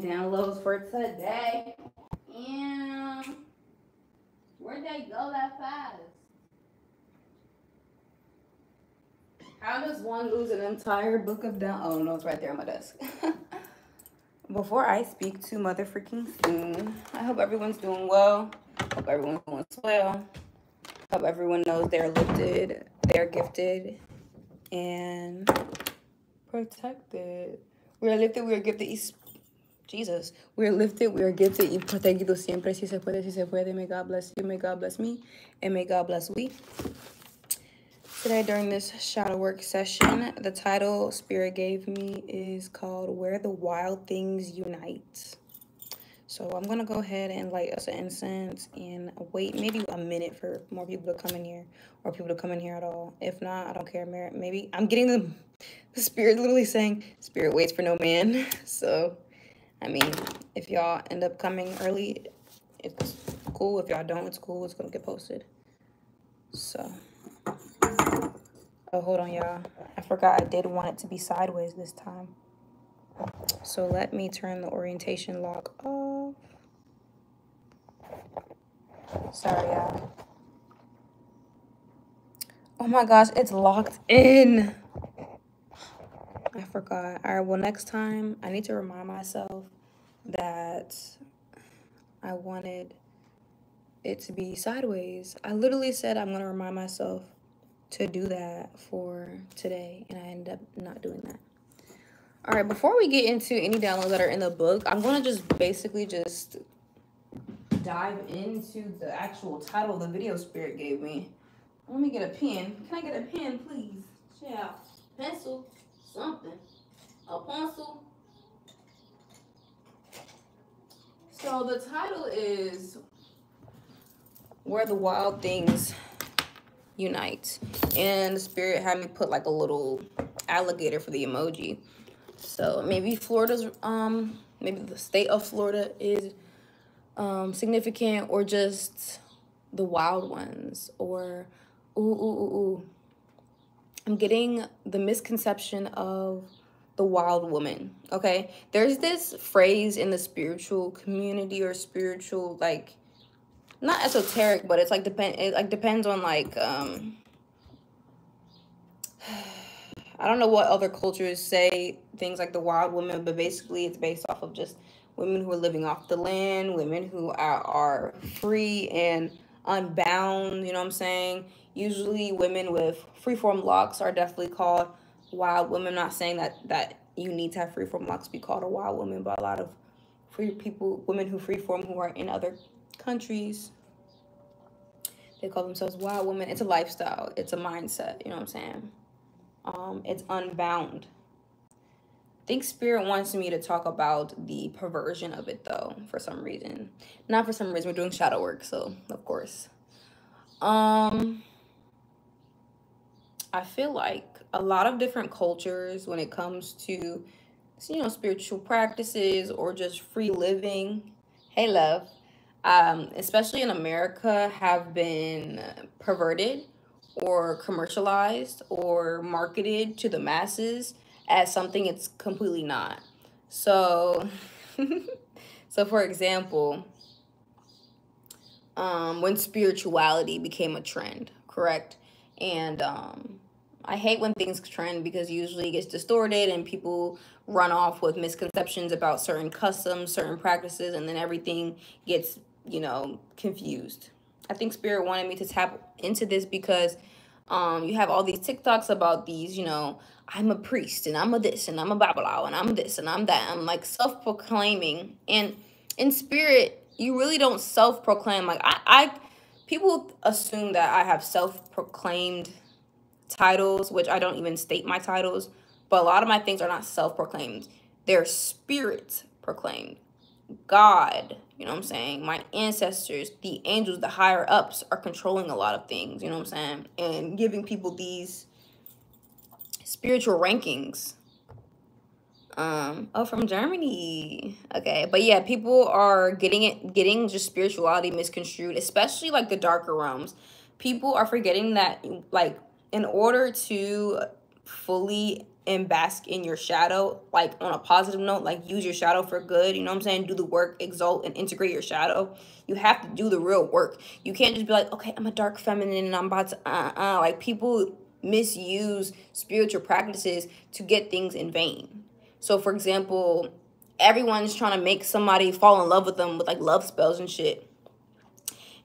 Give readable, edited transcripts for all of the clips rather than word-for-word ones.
and downloads for today. And where'd they go that fast? How does one lose an entire book of down? Oh no, it's right there on my desk. Before I speak too mother freaking soon, I hope everyone's doing well. Hope everyone's doing well. Hope everyone knows they're lifted, they're gifted, and protected. We are lifted, we are gifted. Jesus, we are lifted, we are gifted, y protegido siempre. Si se puede, si se puede. May God bless you, may God bless me, and may God bless we. Today, during this shadow work session, the title Spirit gave me is called Where the Wild Things Unite. So I'm going to go ahead and light us an incense and wait maybe a minute for more people to come in here, or people to come in here at all. If not, I don't care. Maybe I'm getting the Spirit literally saying, Spirit waits for no man. So, I mean, if y'all end up coming early, it's cool. If y'all don't, it's cool. It's going to get posted. So... Oh, hold on, y'all. I forgot I did want it to be sideways this time. So let me turn the orientation lock off. Sorry, y'all. Oh my gosh, it's locked in. I forgot. All right, well, next time I need to remind myself that I wanted it to be sideways. I literally said I'm going to remind myself to do that for today, and I ended up not doing that. All right, before we get into any downloads that are in the book, I'm going to just basically just dive into the actual title the video Spirit gave me. Let me get a pen. Can I get a pen, please? Yeah, pencil, something. A pencil. So the title is Where the Wild Things Unite, and the Spirit had me put like a little alligator for the emoji. So maybe Florida's maybe the state of Florida is significant, or just the wild ones, or I'm getting the misconception of the wild woman. Okay, there's this phrase in the spiritual community, or spiritual, like, not esoteric, but it's like depends on like I don't know what other cultures say things like the wild woman, but basically it's based off of just women who are living off the land, women who are free and unbound, you know what I'm saying? Usually women with freeform locks are definitely called wild women. I'm not saying that you need to have freeform locks to be called a wild woman, but a lot of free people, women who freeform, who are in other countries, they call themselves wild women. It's a lifestyle. It's a mindset. You know what I'm saying? It's unbound. I think Spirit wants me to talk about the perversion of it, though, for some reason. Not for some reason. We're doing shadow work, so of course. I feel like a lot of different cultures, when it comes to, you know, spiritual practices or just free living. Hey, love. Especially in America, have been perverted or commercialized or marketed to the masses as something it's completely not. So, so for example, when spirituality became a trend, correct? And I hate when things trend, because usually it gets distorted and people run off with misconceptions about certain customs, certain practices, and then everything gets, you know, confused. I think Spirit wanted me to tap into this because you have all these TikToks about these, you know, I'm a priest and I'm a this and I'm a blah blah and I'm this and I'm that. I'm like self-proclaiming, and in spirit, you really don't self-proclaim. Like I people assume that I have self-proclaimed titles, which I don't even state my titles, but a lot of my things are not self-proclaimed. They're spirit proclaimed. God, you know what I'm saying? My ancestors, the angels, the higher ups are controlling a lot of things, you know what I'm saying? And giving people these spiritual rankings. Oh, from Germany. Okay, but yeah, people are getting just spirituality misconstrued, especially like the darker realms. People are forgetting that, like, in order to fully and bask in your shadow, like on a positive note, like use your shadow for good, you know what I'm saying? Do the work, exalt and integrate your shadow. You have to do the real work. You can't just be like, okay, I'm a dark feminine and I'm about to like, people misuse spiritual practices to get things in vain. So for example, everyone's trying to make somebody fall in love with them with like love spells and shit.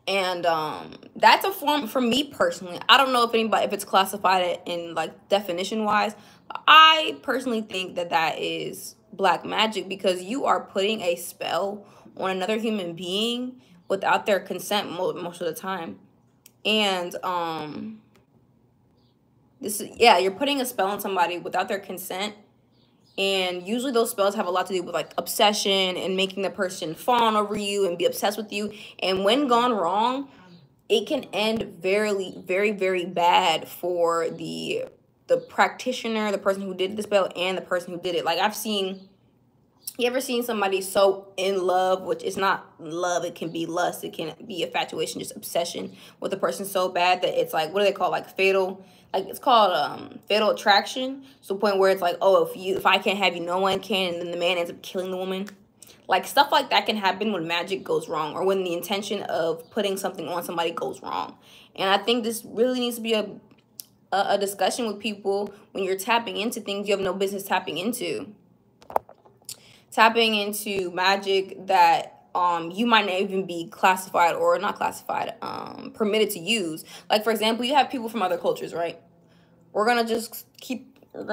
And that's a form, for me personally, I don't know if it's classified in like definition wise. I personally think that that is black magic, because you are putting a spell on another human being without their consent most of the time. And you're putting a spell on somebody without their consent. And usually those spells have a lot to do with like obsession and making the person fawn over you and be obsessed with you. And when gone wrong, it can end very, very, very bad for the practitioner, the person who did the spell, and the person who did it. Like you ever seen somebody so in love, which is not love, it can be lust, it can be infatuation, just obsession with the person so bad that it's like, what do they call, like fatal, like it's called fatal attraction. So the point where it's like, oh, if I can't have you, no one can, and then the man ends up killing the woman. Like stuff like that can happen when magic goes wrong, or when the intention of putting something on somebody goes wrong. And I think this really needs to be a discussion with people when you're tapping into things you have no business tapping into. Tapping into magic that you might not even be classified, or not classified, permitted to use. Like for example, you have people from other cultures, right? We're gonna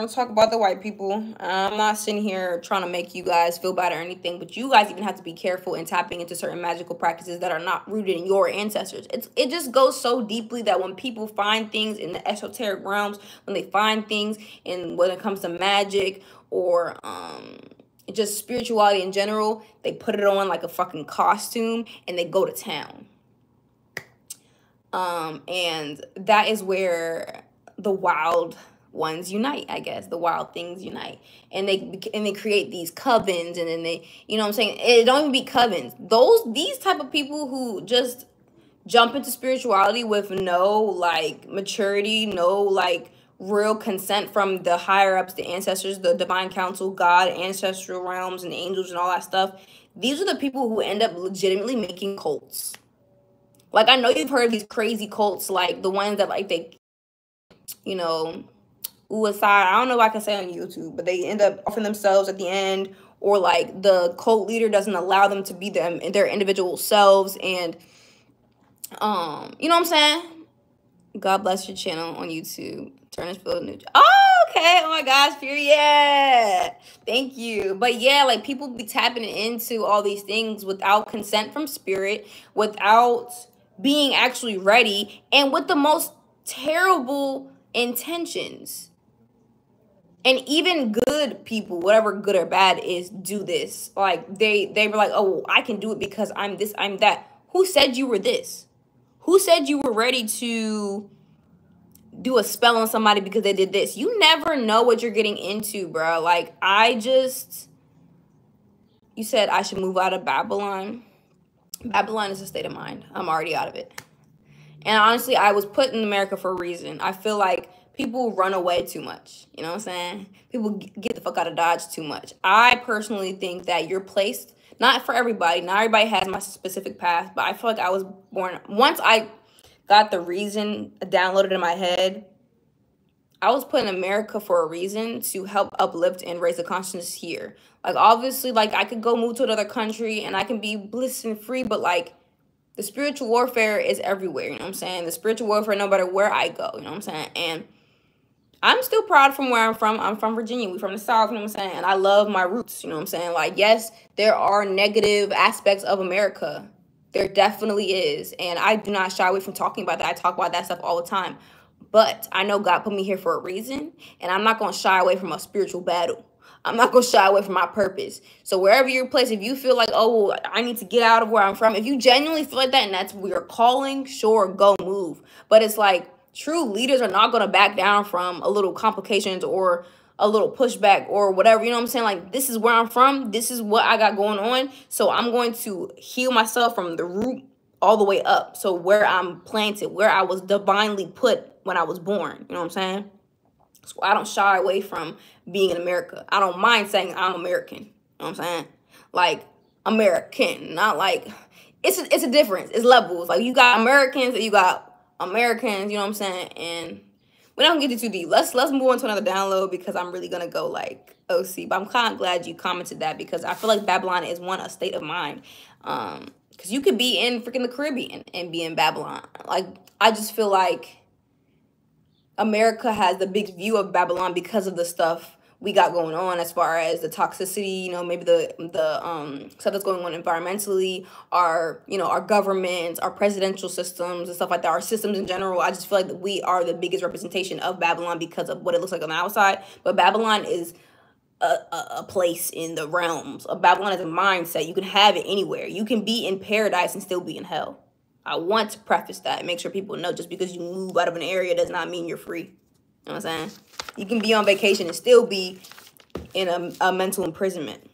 talk about the white people. I'm not sitting here trying to make you guys feel bad or anything, but you guys even have to be careful in tapping into certain magical practices that are not rooted in your ancestors. It just goes so deeply that when people find things in the esoteric realms, when they find things when it comes to magic or just spirituality in general, they put it on like a fucking costume and they go to town. And that is where the wild ones unite, I guess. The wild things unite. And they create these covens, and then they, you know what I'm saying? It don't even be covens. These type of people who just jump into spirituality with no like maturity, no like real consent from the higher ups, the ancestors, the divine council, God, ancestral realms, and angels and all that stuff. These are the people who end up legitimately making cults. Like, I know you've heard of these crazy cults, like the ones that like they, you know, aside, I don't know if I can say on YouTube, but they end up offering themselves at the end, or like the cult leader doesn't allow them to be their individual selves. And you know what I'm saying? God bless your channel on YouTube. Turn this field new. Oh, okay. Oh my gosh, period. Thank you. But yeah, like people be tapping into all these things without consent from spirit, without being actually ready, and with the most terrible intentions. And even good people, whatever good or bad is, do this. Like they were like, oh, I can do it because I'm this, I'm that. Who said you were this? Who said you were ready to do a spell on somebody because they did this? You never know what you're getting into, bro. Like, you said I should move out of Babylon. Babylon is a state of mind. I'm already out of it. And honestly, I was put in America for a reason. I feel like people run away too much. You know what I'm saying? People get the fuck out of Dodge too much. I personally think that you're placed, not for everybody. Not everybody has my specific path, but I feel like I was born, once I got the reason downloaded in my head, I was put in America for a reason, to help uplift and raise the consciousness here. Like, obviously, like, I could go move to another country and I can be bliss and free, but, like, the spiritual warfare is everywhere, you know what I'm saying? The spiritual warfare, no matter where I go, you know what I'm saying? And I'm still proud from where I'm from. I'm from Virginia. We from the South, you know what I'm saying? And I love my roots, you know what I'm saying? Like, yes, there are negative aspects of America. There definitely is. And I do not shy away from talking about that. I talk about that stuff all the time. But I know God put me here for a reason, and I'm not going to shy away from a spiritual battle. I'm not going to shy away from my purpose. So wherever you're placed, if you feel like, oh, I need to get out of where I'm from, if you genuinely feel like that and that's where you're calling, sure, go move. But it's like, true leaders are not going to back down from a little complications or a little pushback or whatever. You know what I'm saying? Like, this is where I'm from. This is what I got going on. So I'm going to heal myself from the root all the way up. So where I'm planted, where I was divinely put when I was born. You know what I'm saying? So I don't shy away from being in America. I don't mind saying I'm American. You know what I'm saying? Like, American, not like, it's a difference. It's levels. Like, you got Americans and you got Americans, you know what I'm saying? And we're not gonna get too deep. Let's move on to another download because I'm really gonna go like OC. But I'm kind of glad you commented that because I feel like Babylon is a state of mind. Because you could be in freaking the Caribbean and be in Babylon. Like, I just feel like America has the big view of Babylon because of the stuff we got going on as far as the toxicity, you know, maybe the stuff that's going on environmentally, our, you know, our governments, our presidential systems and stuff like that, our systems in general. I just feel like we are the biggest representation of Babylon because of what it looks like on the outside. But Babylon is a place in the realms. Babylon is a mindset. You can have it anywhere. You can be in paradise and still be in hell. I want to preface that and make sure people know just because you move out of an area does not mean you're free. You know what I'm saying? You can be on vacation and still be in a mental imprisonment.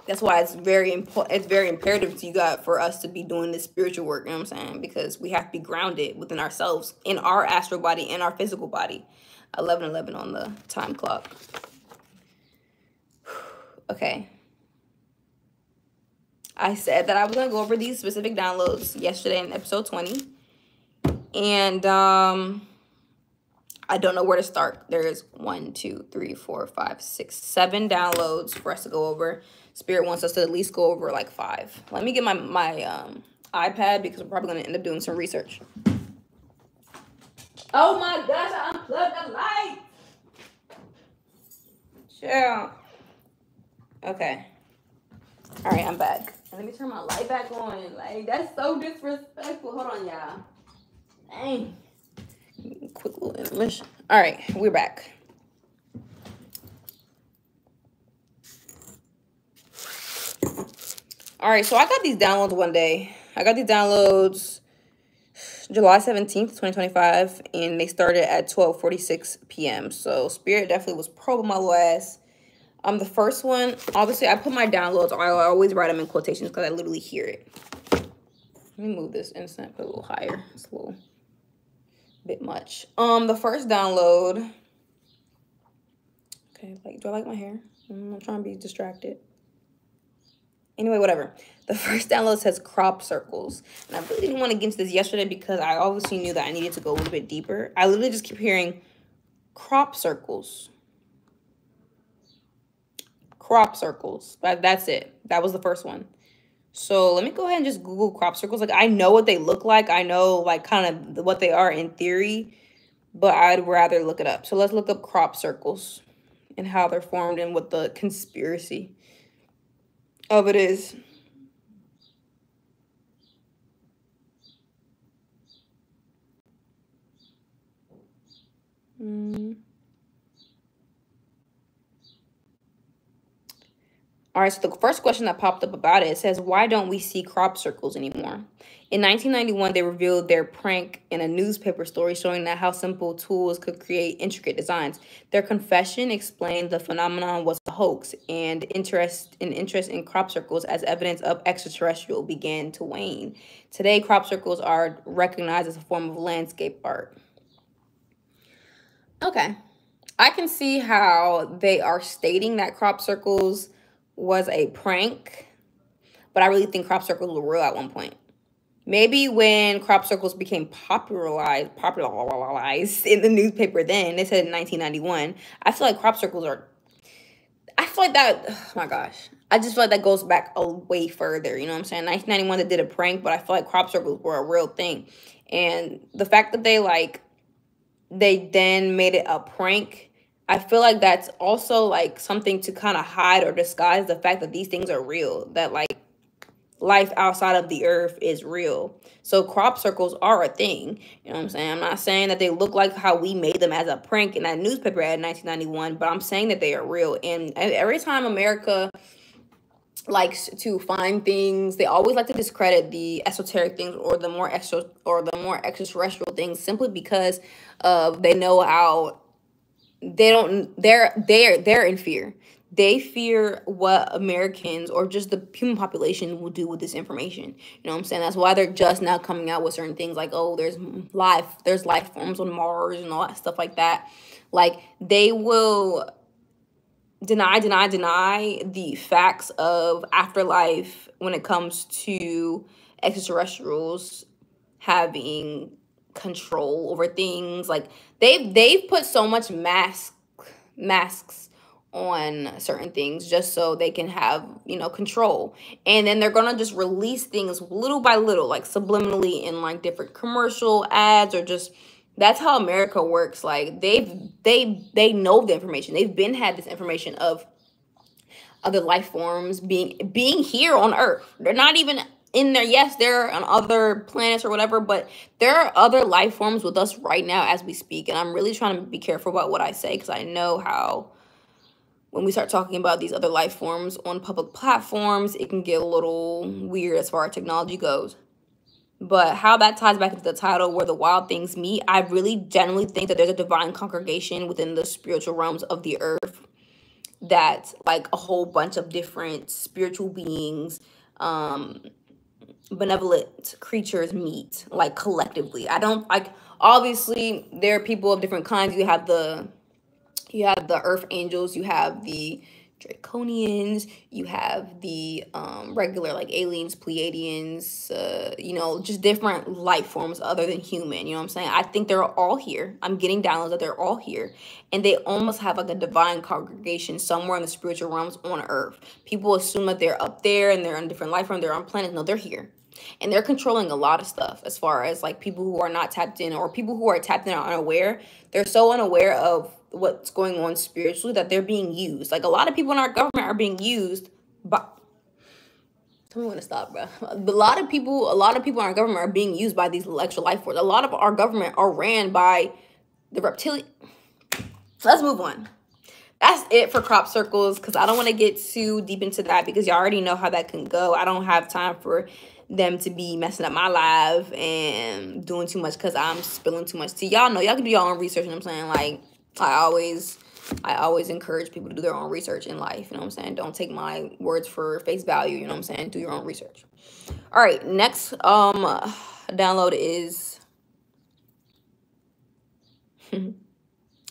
That's why it's very important. It's very imperative to you guys for us to be doing this spiritual work. You know what I'm saying? Because we have to be grounded within ourselves, in our astral body, in our physical body. 11:11 on the time clock. Okay. I said that I was going to go over these specific downloads yesterday in episode 20. And I don't know where to start. There's 1, 2, 3, 4, 5, 6, 7 downloads for us to go over. Spirit wants us to at least go over like 5. Let me get my iPad because we're probably going to end up doing some research. Oh my gosh, I unplugged the light. Chill. Okay. All right, I'm back. Let me turn my light back on. Like, that's so disrespectful. Hold on, y'all. Dang. Quick little intermission. All right, we're back. All right, so I got these downloads one day. I got these downloads July 17th, 2025, and they started at 12:46 p.m. So Spirit definitely was probing my little ass. The first one, obviously, I put my downloads, I always write them in quotations because I literally hear it. Let me move this instant, put it a little higher. It's a little bit much. The first download. Okay, like, do I like my hair? I'm trying to be distracted. Anyway, whatever. The first download says crop circles. And I really didn't want to get into this yesterday because I obviously knew that I needed to go a little bit deeper. I literally just keep hearing crop circles. Crop circles. That's it. That was the first one. So let me go ahead and just Google crop circles. Like, I know what they look like. I know, like, kind of what they are in theory. But I'd rather look it up. So let's look up crop circles and how they're formed and what the conspiracy of it is. All right, so the first question that popped up about it says, why don't we see crop circles anymore? In 1991, they revealed their prank in a newspaper story showing that how simple tools could create intricate designs. Their confession explained the phenomenon was a hoax, and interest in crop circles as evidence of extraterrestrial began to wane. Today, crop circles are recognized as a form of landscape art. Okay, I can see how they are stating that crop circles was a prank, but I really think crop circles were real at one point. Maybe when crop circles became popularized in the newspaper then, they said in 1991. I feel like crop circles are, I feel like that, oh my gosh. I just feel like that goes back a way further, you know what I'm saying? 1991, they did a prank, but I feel like crop circles were a real thing. And the fact that they then made it a prank, I feel like that's also like something to kind of hide or disguise the fact that these things are real, that like life outside of the earth is real. So crop circles are a thing. You know what I'm saying? I'm not saying that they look like how we made them as a prank in that newspaper ad in 1991, but I'm saying that they are real. And every time America likes to find things, they always like to discredit the esoteric things or the more extraterrestrial things simply because they know how they're in fear. they fear what Americans or just the human population will do with this information. You know what I'm saying? That's why they're just now coming out with certain things like, oh, there's life forms on Mars and all that stuff like that. Like, they will deny the facts of afterlife when it comes to extraterrestrials having control over things. Like, they've put so much masks on certain things just so they can have, you know, control. And then they're gonna just release things little by little, like subliminally in like different commercial ads, or just, that's how America works. Like, they know the information. They've been had this information of other life forms being here on Earth. They're not even in there. Yes, they're on other planets or whatever, but there are other life forms with us right now as we speak. And I'm really trying to be careful about what I say, because I know how when we start talking about these other life forms on public platforms, it can get a little weird as far as technology goes. But how that ties back into the title, Where the Wild Things Meet, I really genuinely think that there's a divine congregation within the spiritual realms of the earth, that like a whole bunch of different spiritual beings, benevolent creatures meet, like, collectively. I don't, like, obviously there are people of different kinds. You have the earth angels, you have the draconians, you have the regular, like, aliens, Pleiadians, you know, just different life forms other than human. You know what I'm saying? I think they're all here. I'm getting downloads that they're all here, and they almost have like a divine congregation somewhere in the spiritual realms on Earth. People assume that they're up there and they're on different life forms, they're on planets. No, they're here. And they're controlling a lot of stuff, as far as like people who are not tapped in, or people who are tapped in are unaware. They're so unaware of what's going on spiritually that they're being used. Like, a lot of people in our government are being used by, tell me when to stop, bro. A lot of people in our government are being used by these extra life forms. A lot of our government are ran by the reptilian. So let's move on. That's it for crop circles, because I don't want to get too deep into that, because y'all already know how that can go. I don't have time for them to be messing up my life and doing too much, because I'm spilling too much tea. Y'all know, y'all can do your own research. You know what I'm saying? Like, I always encourage people to do their own research in life. You know what I'm saying? Don't take my words for face value. You know what I'm saying? Do your own research. All right, next download is I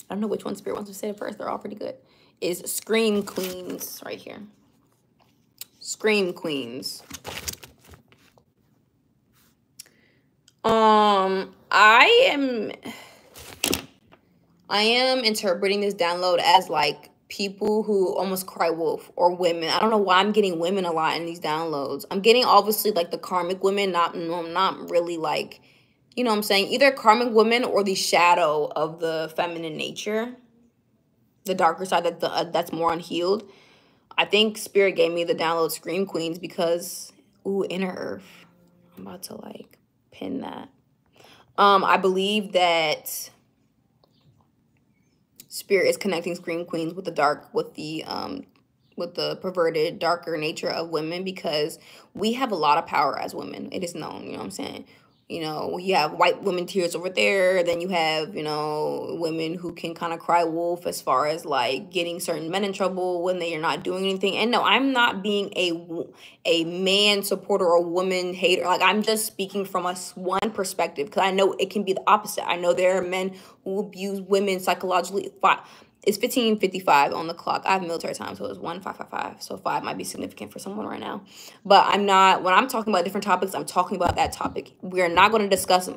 don't know which one Spirit wants to say it first. They're all pretty good. Is Scream Queens right here. Scream Queens. I am interpreting this download as like people who almost cry wolf, or women. I don't know why I'm getting women a lot in these downloads. I'm getting obviously like the karmic women, not really like, you know what I'm saying, either karmic women or the shadow of the feminine nature, the darker side that's more unhealed. I think Spirit gave me the download Scream Queens because, ooh, Inner Earth. I'm about to like pin that. I believe that Spirit is connecting Scream Queens with the dark, with the perverted, darker nature of women, because we have a lot of power as women. It is known, you know what I'm saying? You know, you have white women tears over there. Then you have, you know, women who can kind of cry wolf as far as like getting certain men in trouble when they are not doing anything. And no, I'm not being a man supporter or woman hater. Like, I'm just speaking from one perspective, because I know it can be the opposite. I know there are men who abuse women psychologically. It's 15:55 on the clock. I have military time, so it's 15:55. So 5 might be significant for someone right now. But I'm not, when I'm talking about different topics, I'm talking about that topic. We are not going to discuss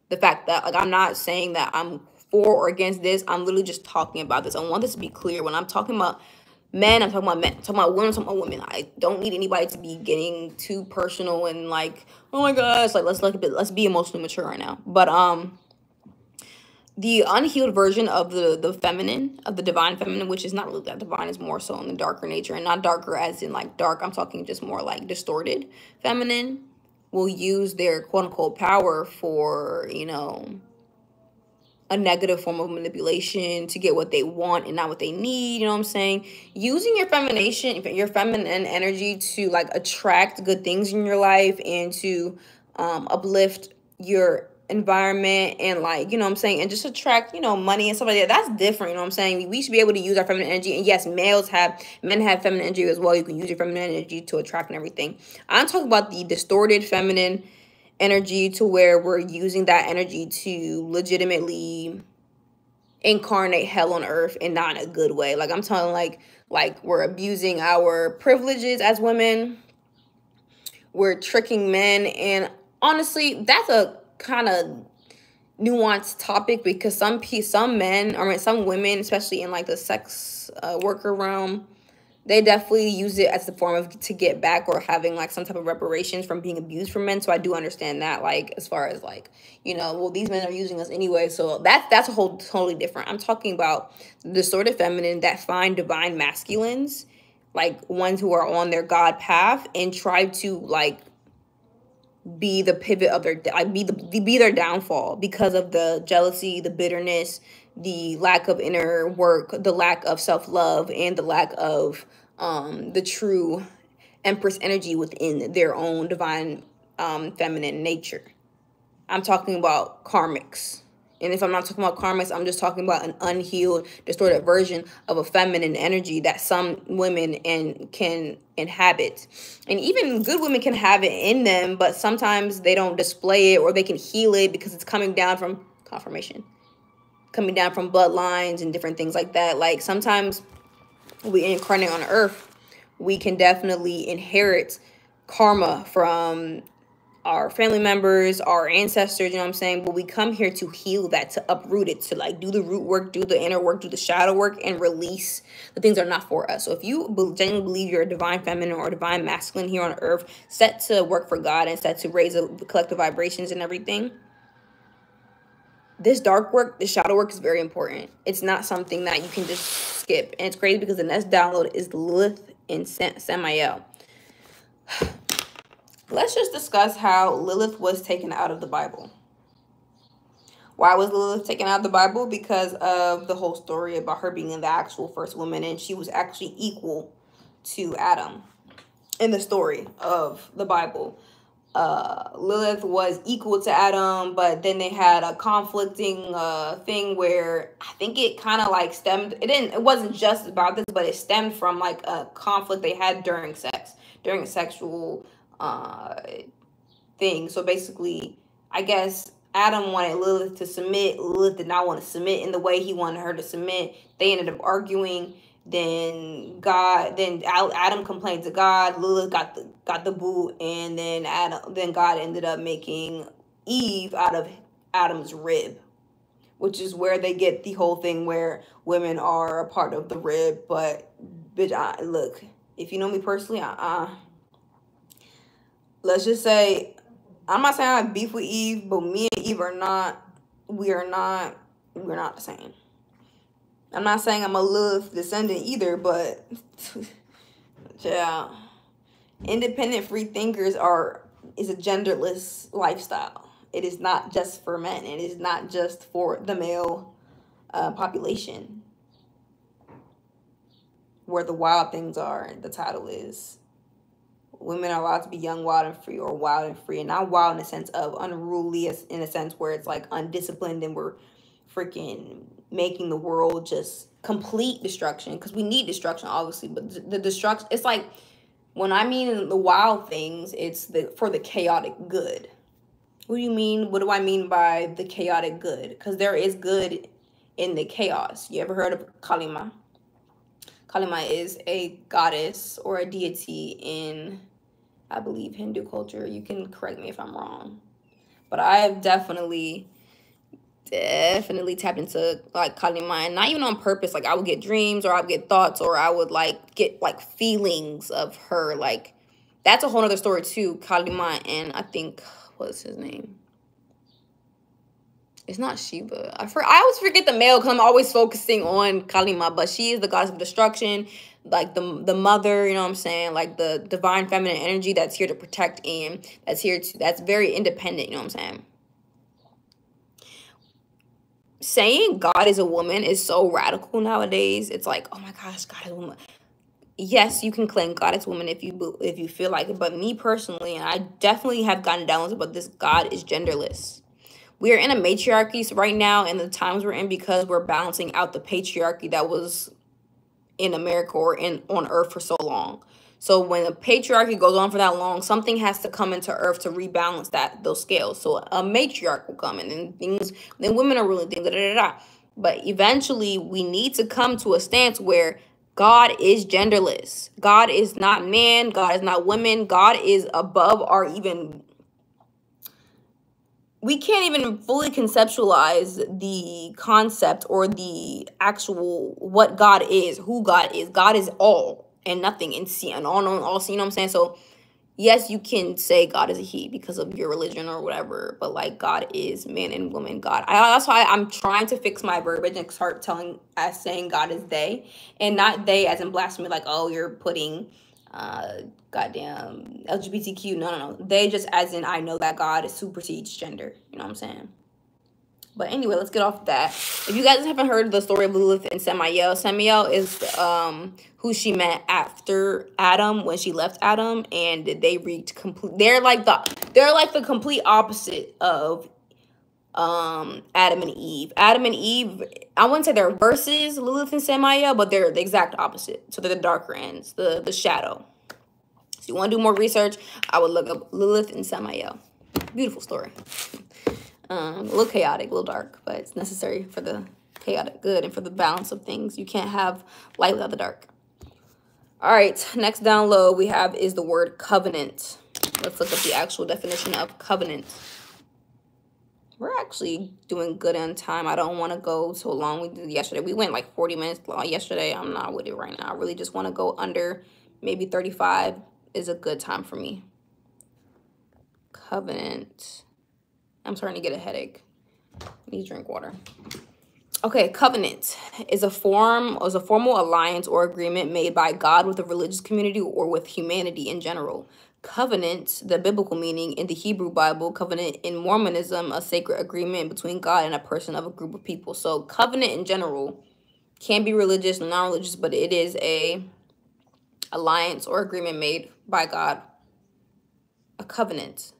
the fact that, like, I'm not saying that I'm for or against this. I'm literally just talking about this. I want this to be clear. When I'm talking about men, I'm talking about men. I'm talking about women, I'm talking about women. I don't need anybody to be getting too personal and like, oh my gosh, like, let's be emotionally mature right now. But the unhealed version of the feminine, of the divine feminine, which is not really that divine, is more so in the darker nature, and not darker as in like dark. I'm talking just more like distorted feminine, will use their quote unquote power for, you know, a negative form of manipulation to get what they want and not what they need. You know what I'm saying? Using your feminine energy to like attract good things in your life and to uplift your environment and like, you know what I'm saying, and just attract, you know, money and stuff like that. That's different, you know what I'm saying? We should be able to use our feminine energy. And yes, men have feminine energy as well. You can use your feminine energy to attract and everything. I'm talking about the distorted feminine energy to where we're using that energy to legitimately incarnate hell on earth and not in a good way. Like I'm talking like we're abusing our privileges as women. We're tricking men, and honestly, that's a kind of nuanced topic because some men, or some women, especially in like the sex worker realm, they definitely use it as a form of to get back or having like some type of reparations from being abused from men. So I do understand that, like, as far as like, you know, well, these men are using us anyway. So that's a whole totally different. I'm talking about the distorted feminine that find divine masculines, like ones who are on their God path, and try to like be the pivot of their, like be their downfall because of the jealousy, the bitterness, the lack of inner work, the lack of self-love, and the lack of the true empress energy within their own divine feminine nature. I'm talking about karmics. And if I'm not talking about karmics, I'm just talking about an unhealed, distorted version of a feminine energy that some women can inhabit. And even good women can have it in them, but sometimes they don't display it, or they can heal it because it's coming down from confirmation, coming down from bloodlines and different things like that. Like sometimes we incarnate on earth, we can definitely inherit karma from our family members, our ancestors, you know what I'm saying? But we come here to heal that, to uproot it, to like do the root work, do the inner work, do the shadow work, and release the things that are not for us. So if you genuinely believe you're a divine feminine or a divine masculine here on earth, set to work for God and set to raise the collective vibrations and everything, this dark work, this shadow work is very important. It's not something that you can just skip. And it's crazy because the next download is Lilith in Samael. Let's just discuss how Lilith was taken out of the Bible. Why was Lilith taken out of the Bible? Because of the whole story about her being the actual first woman, and she was actually equal to Adam in the story of the Bible. Lilith was equal to Adam, but then they had a conflicting thing where I think it kind of like stemmed, it wasn't just about this, but it stemmed from like a conflict they had during sex, during a sexual thing. So basically, I guess Adam wanted Lilith to submit. Lilith did not want to submit in the way he wanted her to submit. They ended up arguing. Then Adam complained to God. Lilith got the boot, and then God ended up making Eve out of Adam's rib, which is where they get the whole thing where women are a part of the rib. But bitch, look, if you know me personally, let's just say, I'm not saying I have beef with Eve, but me and Eve are not, we're not the same. I'm not saying I'm a Lilith descendant either, but yeah, independent free thinkers is a genderless lifestyle. It is not just for men. It is not just for the male population. Where the wild things are, the title is. Women are allowed to be young, wild, and free, or wild and free. And not wild in the sense of unruly, in a sense where it's like undisciplined and we're freaking making the world just complete destruction. Because we need destruction, obviously. But the destruction, it's like, when I mean the wild things, it's for the chaotic good. What do you mean? What do I mean by the chaotic good? Because there is good in the chaos. You ever heard of Kalima? Kalima is a goddess or a deity in, I believe, Hindu culture. You can correct me if I'm wrong. But I have definitely tapped into like Kalima, and not even on purpose. Like I would get dreams, or I would get thoughts, or I would like get like feelings of her. Like that's a whole other story too. Kalima, and I think, what's his name? It's not Shiva. I always forget the male because I'm always focusing on Kalima, but she is the goddess of destruction, like the mother, you know what I'm saying? Like the divine feminine energy that's here to protect and that's very independent, you know what I'm saying? Saying God is a woman is so radical nowadays. It's like, oh my gosh, God is a woman. Yes, you can claim God is a woman if you feel like it, but me personally, and I definitely have gotten down about this, God is genderless. We are in a matriarchy right now in the times we're in because we're balancing out the patriarchy that was in America or on Earth for so long. So when the patriarchy goes on for that long, something has to come into Earth to rebalance those scales. So a matriarch will come in, and then women are ruling things. But eventually, we need to come to a stance where God is genderless. God is not man. God is not women. God is above our even. We can't even fully conceptualize the concept or the actual what God is, who God is. God is all and nothing and see and all see, you know what I'm saying? So yes, you can say God is a he because of your religion or whatever, but like God is man and woman God. That's why I'm trying to fix my verbiage and start saying God is they, and not they as in blasphemy, like, oh, you're putting goddamn LGBTQ. No. They just as in I know that God supersedes gender. You know what I'm saying? But anyway, let's get off that. If you guys haven't heard the story of Lilith and Samael, Samael is who she met after Adam, when she left Adam, and they reached complete. They're like the complete opposite of Adam and Eve. Adam and Eve, I wouldn't say they're versus Lilith and Samael, but they're the exact opposite. So they're the darker ends, the shadow. So you want to do more research, I would look up Lilith and Samael. Beautiful story. A little chaotic, a little dark, but it's necessary for the chaotic good and for the balance of things. You can't have light without the dark. All right, next down low we have is the word covenant. Let's look up the actual definition of covenant. We're actually doing good on time. I don't want to go so long. We did yesterday. We went like 40 minutes long yesterday. I'm not with it right now. I really just want to go under maybe 35 is a good time for me. Covenant. I'm starting to get a headache. I need to drink water. Okay, covenant is a formal alliance or agreement made by God with a religious community or with humanity in general. Covenant, the biblical meaning in the Hebrew Bible, covenant in Mormonism, a sacred agreement between God and a person of a group of people. So covenant in general can be religious and non-religious, but it is a alliance or agreement made by God. A covenant.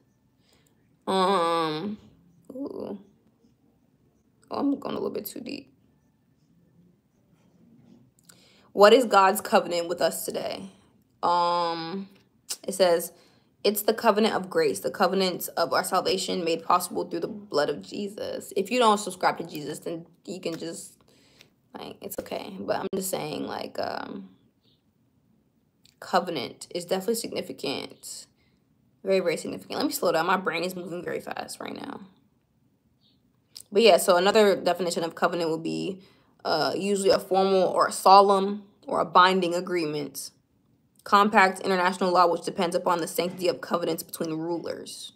Ooh. Oh, I'm going a little bit too deep. What is God's covenant with us today? It says, it's the covenant of grace, the covenant of our salvation made possible through the blood of Jesus. If you don't subscribe to Jesus, then you can just, like, it's okay. But I'm just saying, like, covenant is definitely significant. Very, very significant. Let me slow down. My brain is moving very fast right now. But yeah, so another definition of covenant would be usually a formal or a solemn or a binding agreement. Compact international law which depends upon the sanctity of covenants between rulers.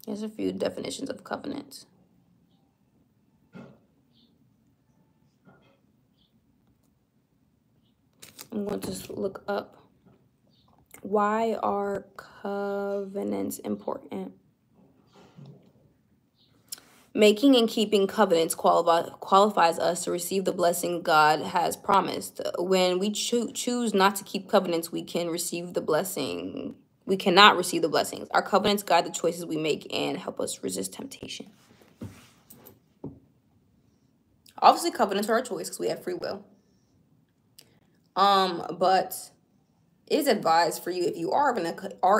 Here's a few definitions of covenant. I'm going to look up, why are covenants important? Making and keeping covenants qualifies us to receive the blessing God has promised. When we choose not to keep covenants, we can receive the blessing. We cannot receive the blessings. Our covenants guide the choices we make and help us resist temptation. Obviously, covenants are a choice because we have free will. But it is advised for you, if you are in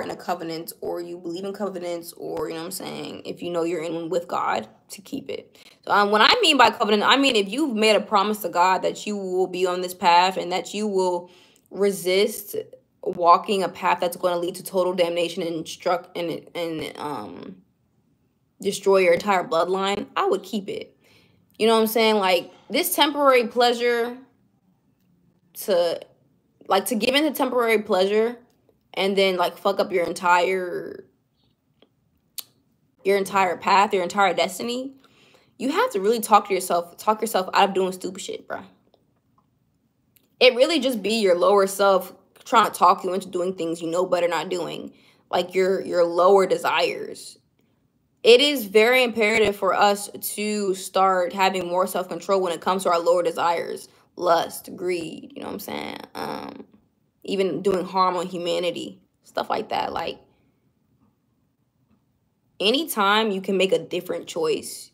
a covenant, or you believe in covenants, or, you know what I'm saying, if you know you're in one with God, to keep it. So when I mean by covenant, I mean if you've made a promise to God that you will be on this path and that you will resist walking a path that's going to lead to total damnation and destroy your entire bloodline, I would keep it. You know what I'm saying? Like, this temporary pleasure to give into temporary pleasure and then, like, fuck up your entire path, your entire destiny. You have to really talk yourself out of doing stupid shit, bro. It really just be your lower self trying to talk you into doing things you know better not doing, like your lower desires. It is very imperative for us to start having more self-control when it comes to our lower desires, lust, greed, you know what I'm saying? Even doing harm on humanity, stuff like that. Like, anytime you can make a different choice,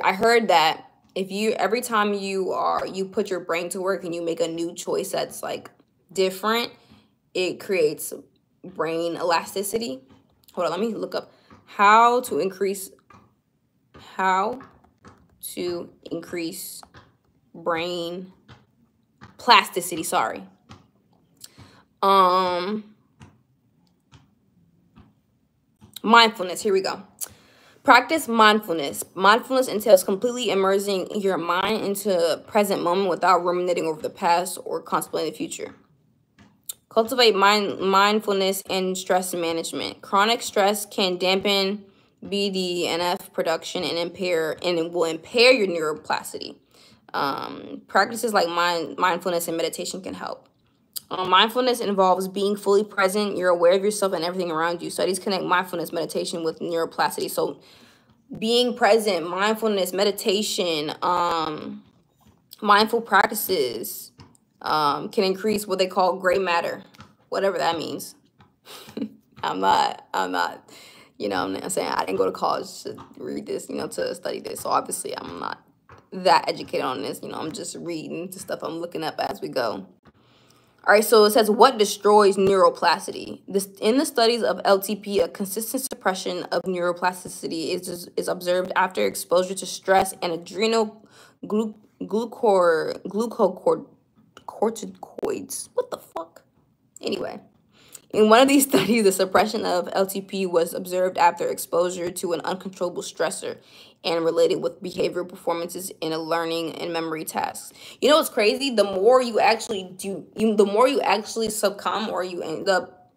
I heard that if you, every time you put your brain to work and you make a new choice that's like different, it creates brain elasticity. Hold on, let me look up how to increase brain plasticity. Sorry. Mindfulness. Here we go. Practice mindfulness. Mindfulness entails completely immersing your mind into present moment without ruminating over the past or contemplating the future. Cultivate mindfulness and stress management. Chronic stress can dampen BDNF production and it will impair your neuroplasticity. Practices like mindfulness and meditation can help. Mindfulness involves being fully present. You're aware of yourself and everything around you. Studies connect mindfulness meditation with neuroplasticity. So being present, mindfulness, meditation, mindful practices can increase what they call gray matter, whatever that means. I'm not, you know, I'm not saying I didn't go to college to read this, you know, to study this. So obviously I'm not that educated on this. You know, I'm just reading the stuff I'm looking up as we go. All right, so it says, what destroys neuroplasticity? In the studies of LTP, a consistent suppression of neuroplasticity is observed after exposure to stress and adrenal glucocorticoids. What the fuck? Anyway, in one of these studies, the suppression of LTP was observed after exposure to an uncontrollable stressor and related with behavioral performances in a learning and memory tasks. You know what's crazy? The more you actually the more you actually succumb, or you end up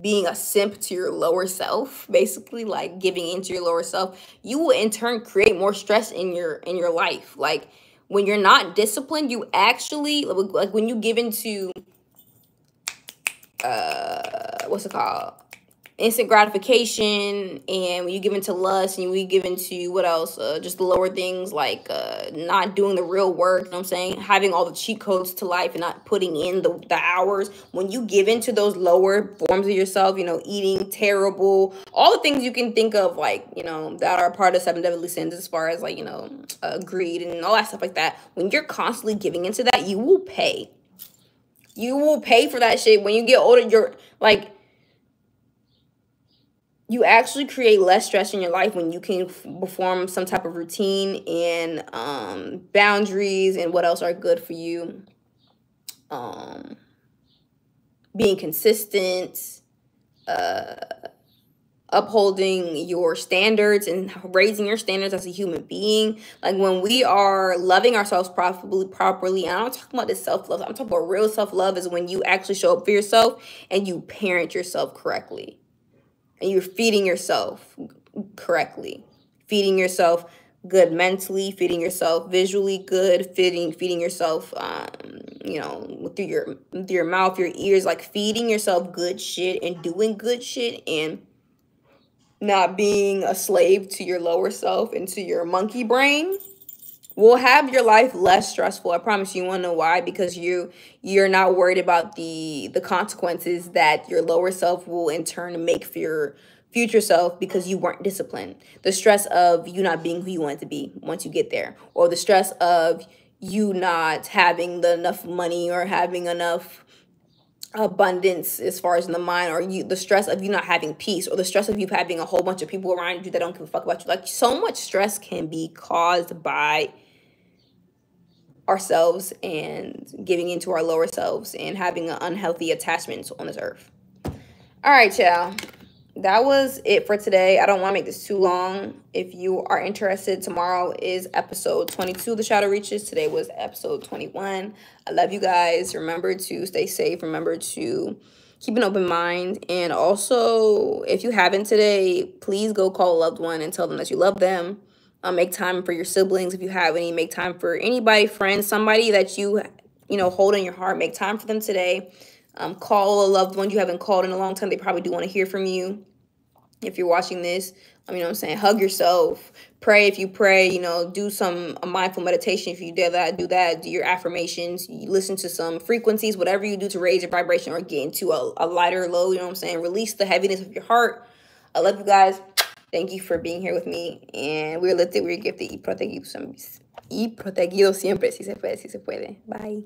being a simp to your lower self, basically like giving into your lower self, you will in turn create more stress in your life. Like when you're not disciplined, you actually, like when you give into what's it called? Instant gratification, and when you give into lust, and we give into what else? Just the lower things, like not doing the real work, you know what I'm saying? Having all the cheat codes to life and not putting in the hours. When you give into those lower forms of yourself, you know, eating terrible, all the things you can think of, like, you know, that are part of 7 deadly sins, as far as like, you know, greed and all that stuff like that. When you're constantly giving into that, you will pay. You will pay for that shit. When you get older, you're like, you actually create less stress in your life when you can perform some type of routine and boundaries and what else are good for you. Being consistent, upholding your standards and raising your standards as a human being. Like when we are loving ourselves properly, and I'm not talking about this self-love, I'm talking about real self-love, is when you actually show up for yourself and you parent yourself correctly. And you're feeding yourself correctly, feeding yourself good mentally, feeding yourself visually good, feeding yourself, you know, through your mouth, your ears, like feeding yourself good shit and doing good shit and not being a slave to your lower self and to your monkey brain will have your life less stressful. I promise you. You want to know why? Because you're not worried about the consequences that your lower self will in turn make for your future self because you weren't disciplined. The stress of you not being who you want to be once you get there, or the stress of you not having enough money or having enough abundance as far as in the mind, or the stress of you not having peace, or the stress of you having a whole bunch of people around you that don't give a fuck about you. Like, so much stress can be caused by ourselves and giving into our lower selves and having an unhealthy attachment on this earth. All right, y'all. That was it for today. I don't want to make this too long. If you are interested, tomorrow is episode 22 of The Shadow Reaches. Today was episode 21. I love you guys. Remember to stay safe. Remember to keep an open mind. And also, if you haven't today, please go call a loved one and tell them that you love them. Make time for your siblings if you have any. Make time for anybody, friends, somebody that you know, hold in your heart. Make time for them today. Call a loved one you haven't called in a long time. They probably do want to hear from you. If you're watching this, you know what I'm saying? Hug yourself. Pray if you pray. You know, do some mindful meditation if you do that. Do that. Do your affirmations. You listen to some frequencies. Whatever you do to raise your vibration or get into a lighter low. You know what I'm saying? Release the heaviness of your heart. I love you guys. Thank you for being here with me. And we're lifted, we're gifted, y protegidos siempre. Si se puede, si se puede. Bye.